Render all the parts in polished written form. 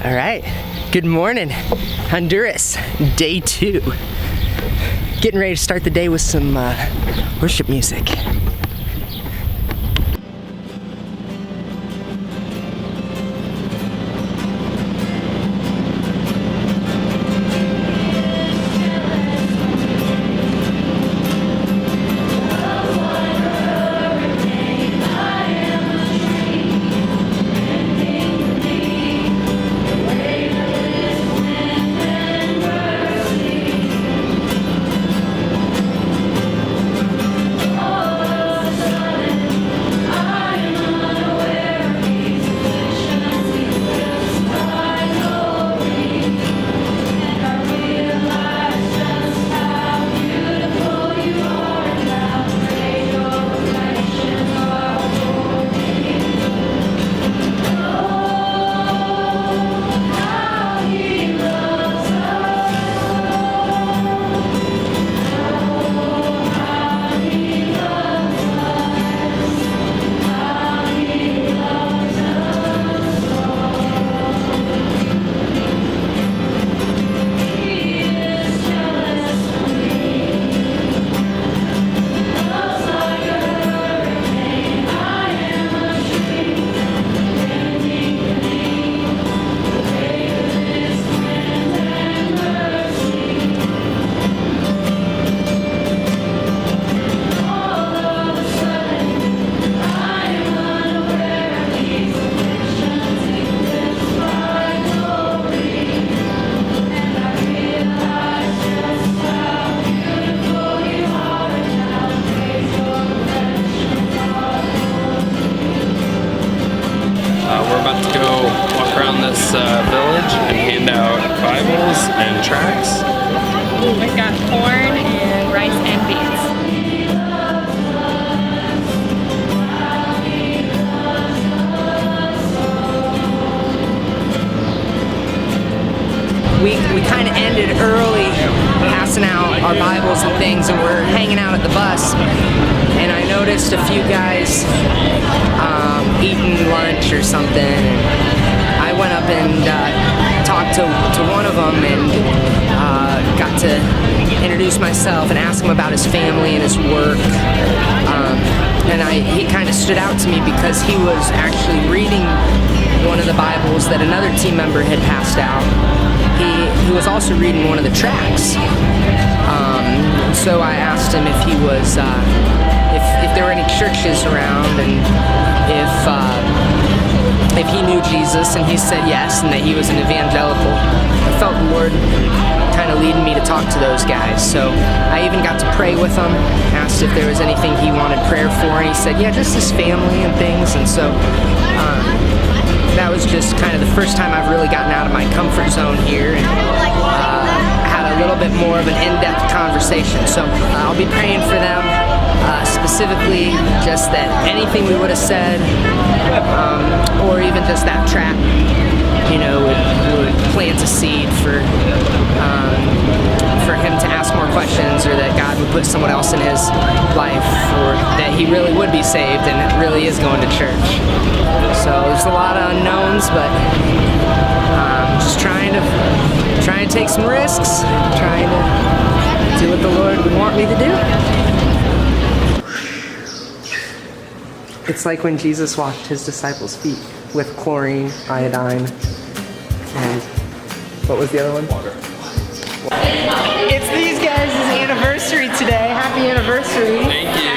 All right, good morning, Honduras, day 2. Getting ready to start the day with some worship music. We're about to go walk around this village and hand out Bibles and tracts. We've got corn and rice and beans. We kind of ended early passing out our Bibles and things, and we're hanging out at the bus, and I noticed a few guys eating lunch or something, and I went up and talked to one of them and got to introduce myself and ask him about his family and his work, and he kind of stood out to me because he was actually reading one of the Bibles that another team member had passed out. He was also reading one of the tracts. So I asked him if he was, if there were any churches around, and if he knew Jesus, and he said yes, and that he was an evangelical. I felt the Lord kind of leading me to talk to those guys. So I even got to pray with him, asked if there was anything he wanted prayer for, and he said, yeah, just his family and things. And so that was just kind of the first time I've really gotten out of my comfort zone here and had a little bit more of an in-depth conversation. So I'll be praying for them, specifically just that anything we would have said, or even just that track, you know, would plant a seed for him to ask more questions, or that God would put someone else in his life, or that he really would be saved and really is going to church. So there's a lot of unknowns, but just trying to take some risks, trying to do what the Lord would want me to do. It's like when Jesus washed his disciples' feet with chlorine, iodine, and what was the other one? Water. It's these guys' anniversary today. Happy anniversary. Thank you.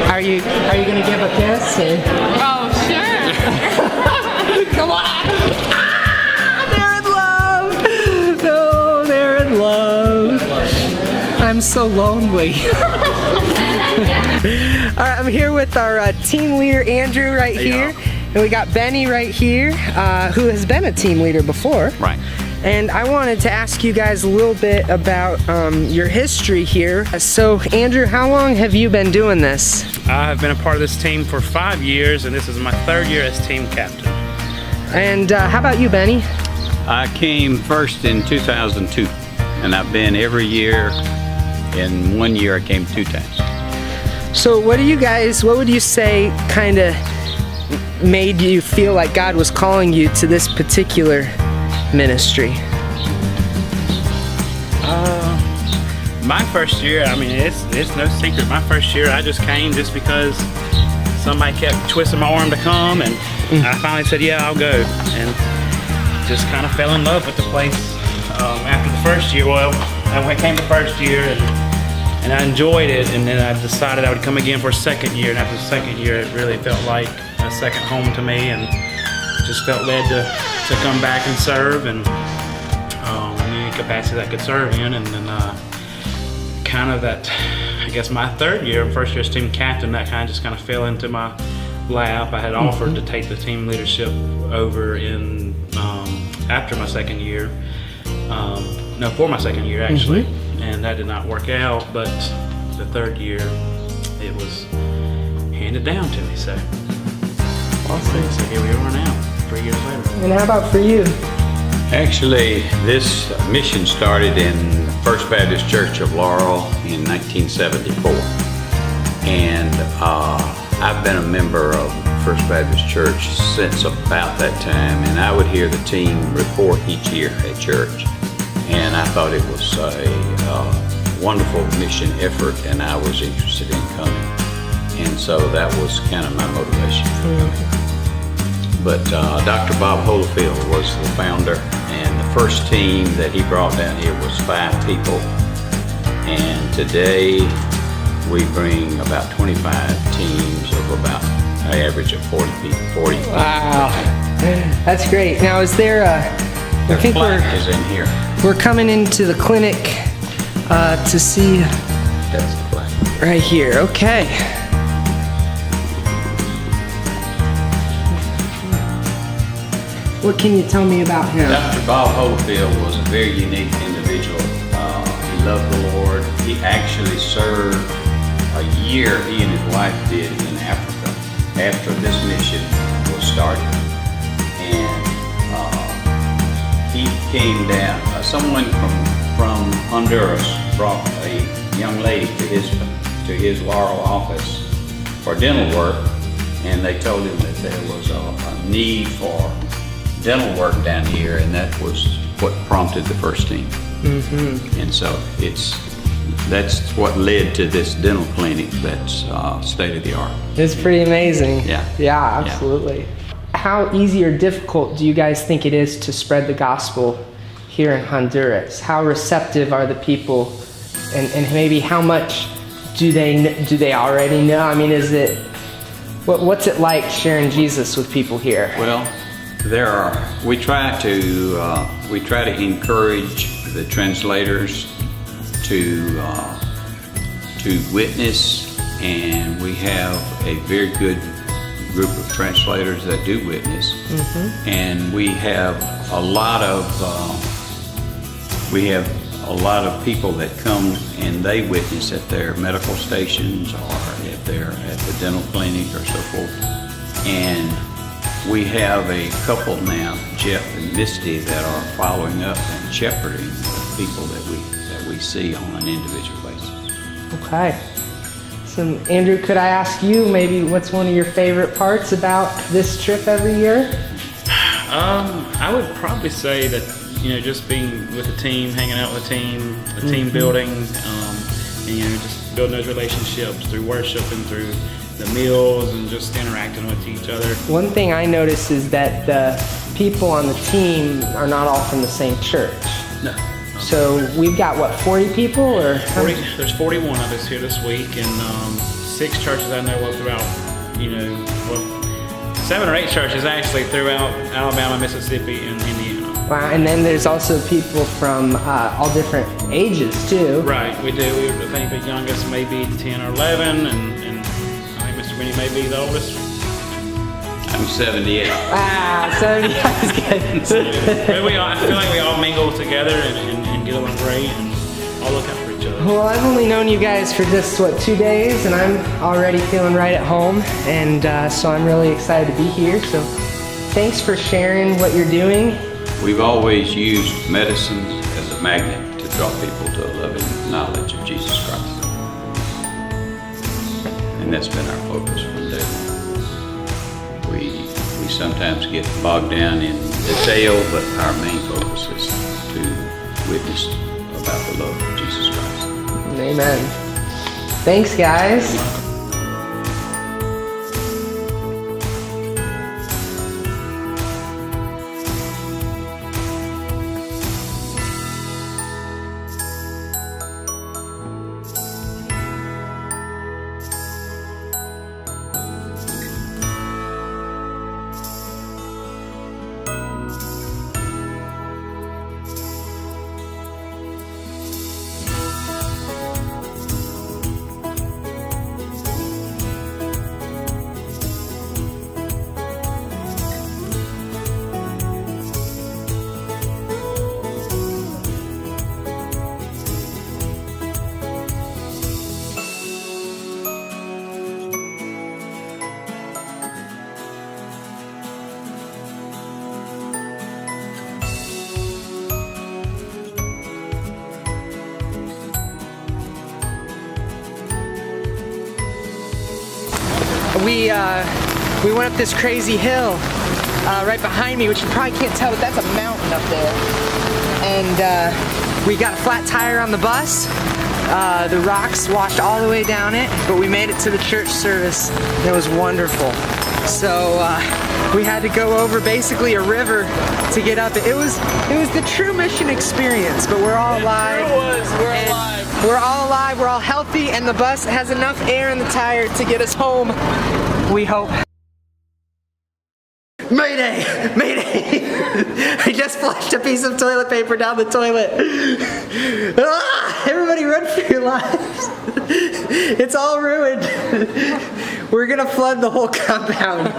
Are you gonna give a kiss? Or? Oh, sure. Come on. Ah, they're in love. No, they're in love. I'm so lonely. All right, I'm here with our team leader Andrew right here, and we got Benny right here, who has been a team leader before. Right. And I wanted to ask you guys a little bit about your history here. So, Andrew, how long have you been doing this? I have been a part of this team for 5 years, and this is my 3rd year as team captain. And how about you, Benny? I came first in 2002, and I've been every year. In 1 year, I came 2 times. So what would you say kind of made you feel like God was calling you to this particular ministry? My first year, I mean, it's no secret. My first year, I just came just because somebody kept twisting my arm to come, and I finally said, yeah, I'll go. And just kind of fell in love with the place after the first year. Well, I came the first year, and I enjoyed it, and then I decided I would come again for a second year, and after the second year, it really felt like a second home to me, and just felt led to come back and serve, and any capacity that I could serve in, and then kind of that, I guess my third year, first year as team captain, that kind of just kind of fell into my lap. I had offered to take the team leadership over in after my second year, no, for my second year actually, and that did not work out, but the third year it was handed down to me, so Awesome. so here we are now, 3 years later. And how about for you? Actually, this mission started in First Baptist Church of Laurel in 1974. And I've been a member of First Baptist Church since about that time, and I would hear the team report each year at church. And I thought it was a wonderful mission effort, and I was interested in coming. And so that was kind of my motivation for coming. But Dr. Bob Holyfield was the founder, and the first team that he brought down here was 5 people. And today we bring about 25 teams of about an average of 40 people. 40 people. Wow, that's great. Now, is there I think Plaque is in here. we're coming into the clinic to see That's the plaque. right here. Okay. What can you tell me about him? Dr. Bob Holyfield was a very unique individual. He loved the Lord. He actually served a year, he and his wife did, in Africa after this mission was started. And he came down. Someone from Honduras brought a young lady to his Laurel office for dental work, and they told him that there was a need for dental work down here, and that was what prompted the first team. And so that's what led to this dental clinic that's state of the art. It's pretty amazing. Yeah. Yeah, absolutely. How easy or difficult do you guys think it is to spread the gospel here in Honduras? How receptive are the people, and maybe how much do they already know? I mean, what's it like sharing Jesus with people here? Well, we try to encourage the translators to witness, and we have a very good group of translators that do witness, and we have a lot of people that come and they witness at their medical stations or at the dental clinic or so forth. And we have a couple now, Jeff and Misty, that are following up and shepherding the people that we see on an individual basis. Okay. So, Andrew, could I ask you maybe what's one of your favorite parts about this trip every year? I would probably say that, just being with the team, hanging out with the team building, and just building those relationships through worship and through the meals and just interacting with each other. One thing I notice is that the people on the team are not all from the same church. No. So we've got, 40 people? Or 40, there's 41 of us here this week, and 6 churches I know of throughout, 7 or 8 churches actually throughout Alabama, Mississippi, and Indiana. Wow, and then there's also people from all different ages too. Right, we do. I think the youngest may be 10 or 11, and I think Mr. Benny may be the oldest. I'm 78. Wow, so that's good. But I feel like we all mingle together and get along great and all look out for each other. Well, I've only known you guys for just, 2 days, and I'm already feeling right at home, and so I'm really excited to be here. So thanks for sharing what you're doing. We've always used medicine as a magnet to draw people to a loving knowledge of Jesus Christ. And that's been our focus from day one. We sometimes get bogged down in detail, but our main focus is to witness about the love of Jesus Christ. Amen. Thanks, guys. We went up this crazy hill right behind me, which you probably can't tell, but that's a mountain up there. And we got a flat tire on the bus. The rocks washed all the way down it, but we made it to the church service. And it was wonderful. So we had to go over basically a river to get up. It was the true mission experience, but we're all alive. It was. We're alive. We're all alive, we're all healthy, and the bus has enough air in the tire to get us home, we hope. Mayday! Mayday! I just flushed a piece of toilet paper down the toilet. Ah, everybody run for your lives. It's all ruined. We're gonna flood the whole compound.